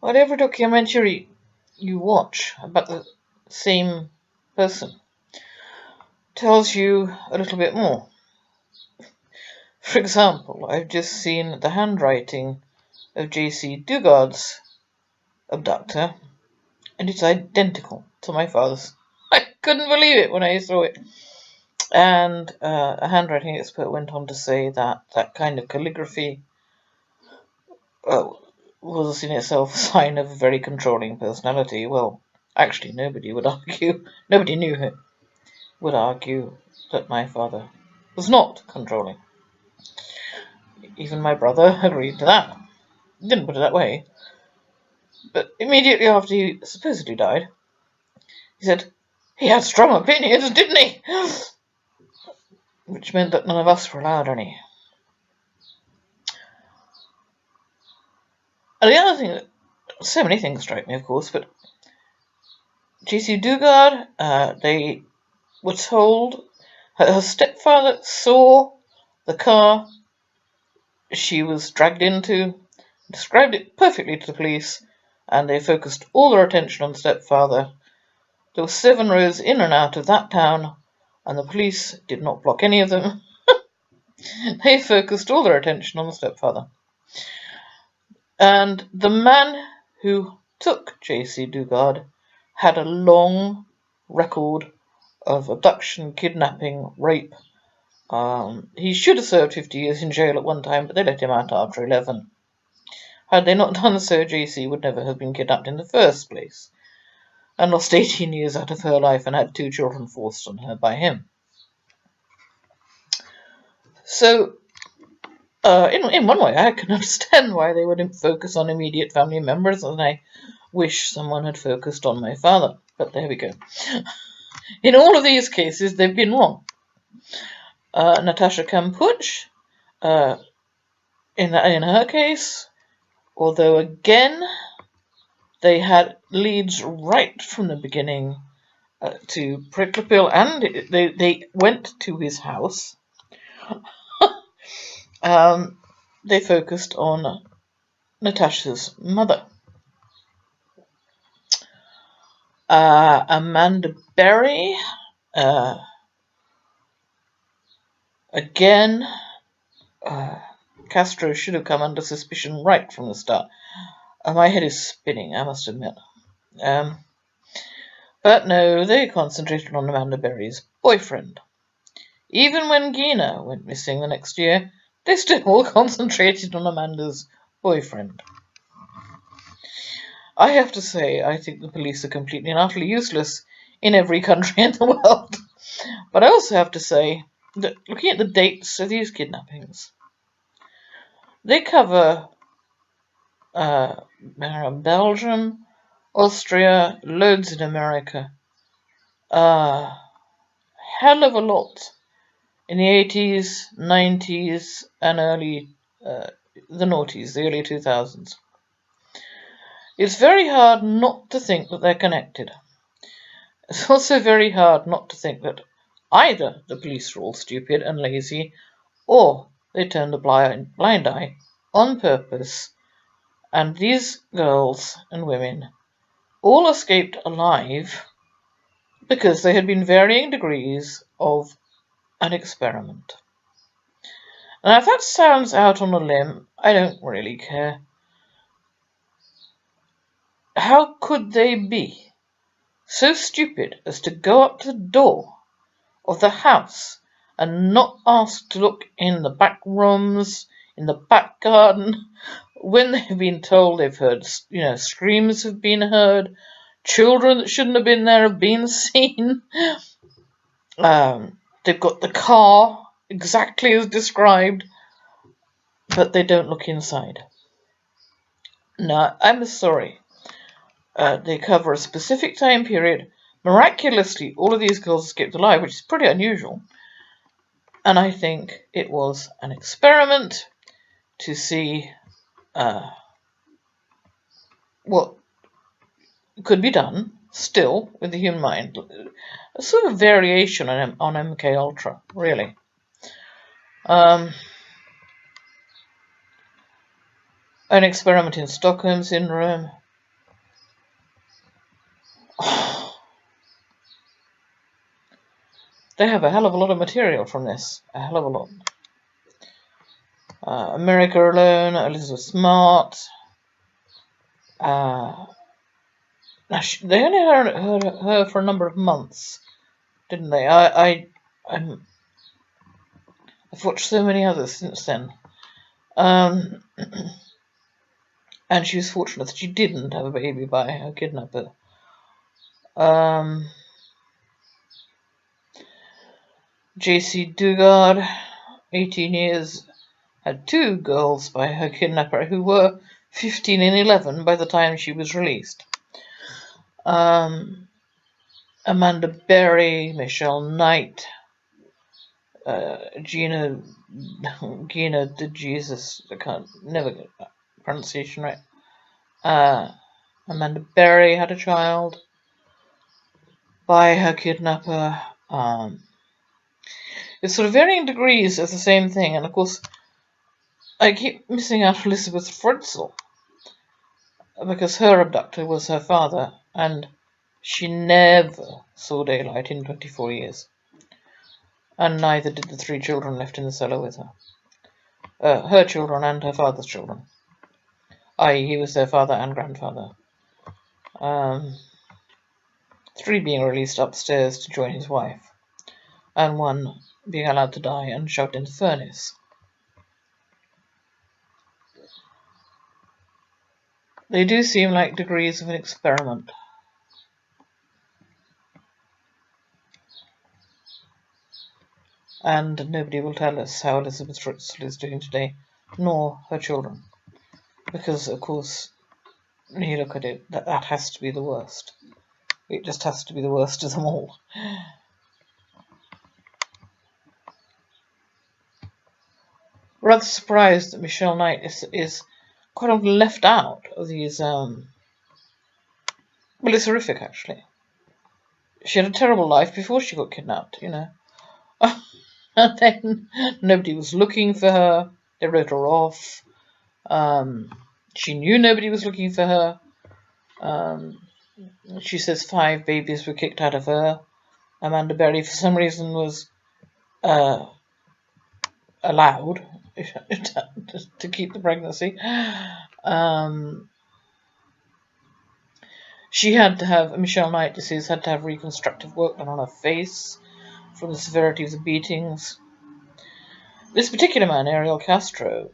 whatever documentary you watch about the same person tells you a little bit more. For example, I've just seen the handwriting of J.C. Dugard's abductor, and it's identical to my father's. I couldn't believe it when I saw it. And a handwriting expert went on to say that that kind of calligraphy was in itself a sign of a very controlling personality. Well, actually, nobody knew him, would argue that my father was not controlling. Even my brother agreed to that. Didn't put it that way. But immediately after he supposedly died, he said he had strong opinions, didn't he? Which meant that none of us were allowed any. And the other thing, so many things strike me, of course, but J.C. Dugard, they were told, her stepfather saw the car she was dragged into, described it perfectly to the police, and they focused all their attention on the stepfather. There were 7 roads in and out of that town, and the police did not block any of them. They focused all their attention on the stepfather. And the man who took J.C. Dugard had a long record of abduction, kidnapping, rape. He should have served 50 years in jail at one time, but they let him out after 11. Had they not done so, J.C. would never have been kidnapped in the first place, and lost 18 years out of her life and had 2 children forced on her by him. So, in one way, I can understand why they wouldn't focus on immediate family members, and I wish someone had focused on my father. But there we go. In all of these cases, they've been wrong. Natasha Kampuch, in her case, although again they had leads right from the beginning to Priklopil, and they went to his house. They focused on Natasha's mother. Amanda Berry, again, Castro should have come under suspicion right from the start. My head is spinning, I must admit. But no, they concentrated on Amanda Berry's boyfriend. Even when Gina went missing the next year, they still concentrated on Amanda's boyfriend. I have to say, I think the police are completely and utterly useless in every country in the world. But I also have to say that looking at the dates of these kidnappings, they cover Belgium, Austria, loads in America. Hell of a lot in the 80s, 90s, and early the noughties, the early 2000s. It's very hard not to think that they're connected. It's also very hard not to think that either the police are all stupid and lazy, or they turned a blind eye on purpose, and these girls and women all escaped alive because they had been varying degrees of an experiment. Now, if that sounds out on a limb, I don't really care. How could they be so stupid as to go up to the door of the house and not ask to look in the back rooms, in the back garden, when they've been told they've heard, screams have been heard, children that shouldn't have been there have been seen, they've got the car exactly as described, but they don't look inside. No, I'm sorry. They cover a specific time period. Miraculously, all of these girls escaped alive, which is pretty unusual. And I think it was an experiment to see what could be done still with the human mind. A sort of variation on MK Ultra, really. An experiment in Stockholm Syndrome. They have a hell of a lot of material from this. A hell of a lot. America Alone, Elizabeth Smart. They only heard her for a number of months, didn't they? I've watched so many others since then. And she was fortunate that she didn't have a baby by her kidnapper. J.C. Dugard, 18 years, had 2 girls by her kidnapper who were 15 and 11 by the time she was released. Amanda Berry, Michelle Knight, Gina de Jesus, I can't never get that pronunciation right. Amanda Berry had a child by her kidnapper. It's sort of varying degrees of the same thing, and of course, I keep missing out Elizabeth Fritzl because her abductor was her father, and she never saw daylight in 24 years. And neither did the 3 children left in the cellar with her. Her children and her father's children. I.e., he was their father and grandfather. 3 being released upstairs to join his wife, and 1 being allowed to die and shoved into the furnace. They do seem like degrees of an experiment. And nobody will tell us how Elizabeth Fritzl is doing today, nor her children. Because, of course, when you look at it, that has to be the worst. It just has to be the worst of them all. Rather surprised that Michelle Knight is quite often left out of these. Well, it's horrific, actually. She had a terrible life before she got kidnapped, you know. And then nobody was looking for her. They wrote her off. She knew nobody was looking for her. She says 5 babies were kicked out of her. Amanda Berry, for some reason, was allowed to keep the pregnancy. She had to have, Michelle Knight says, had to have reconstructive work done on her face from the severity of the beatings. This particular man, Ariel Castro,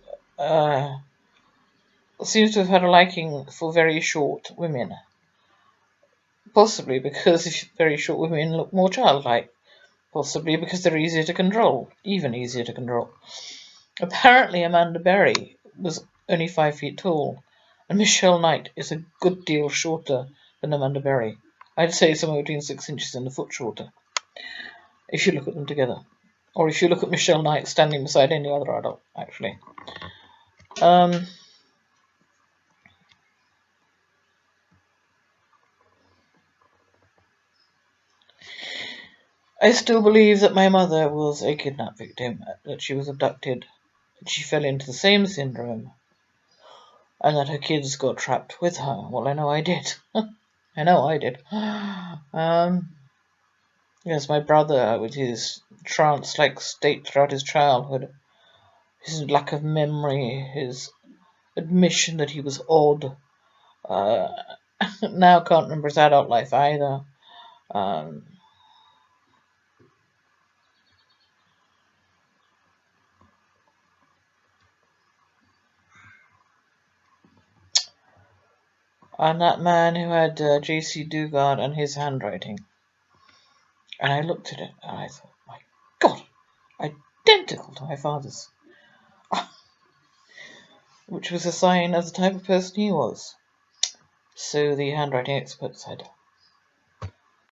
seems to have had a liking for very short women. Possibly because very short women look more childlike. Possibly because they're easier to control. Even easier to control. Apparently Amanda Berry was only 5 feet tall, and Michelle Knight is a good deal shorter than Amanda Berry. I'd say somewhere between 6 inches and a foot shorter, if you look at them together. Or if you look at Michelle Knight standing beside any other adult, actually. I still believe that my mother was a kidnap victim, that she was abducted, that she fell into the same syndrome, and that her kids got trapped with her. Well, I know I did. I know I did. Yes, my brother, with his trance-like state throughout his childhood, his lack of memory, his admission that he was odd, now can't remember his adult life either. And that man who had J.C. Dugard and his handwriting. And I looked at it and I thought, my God, identical to my father's. Which was a sign of the type of person he was. So the handwriting expert said.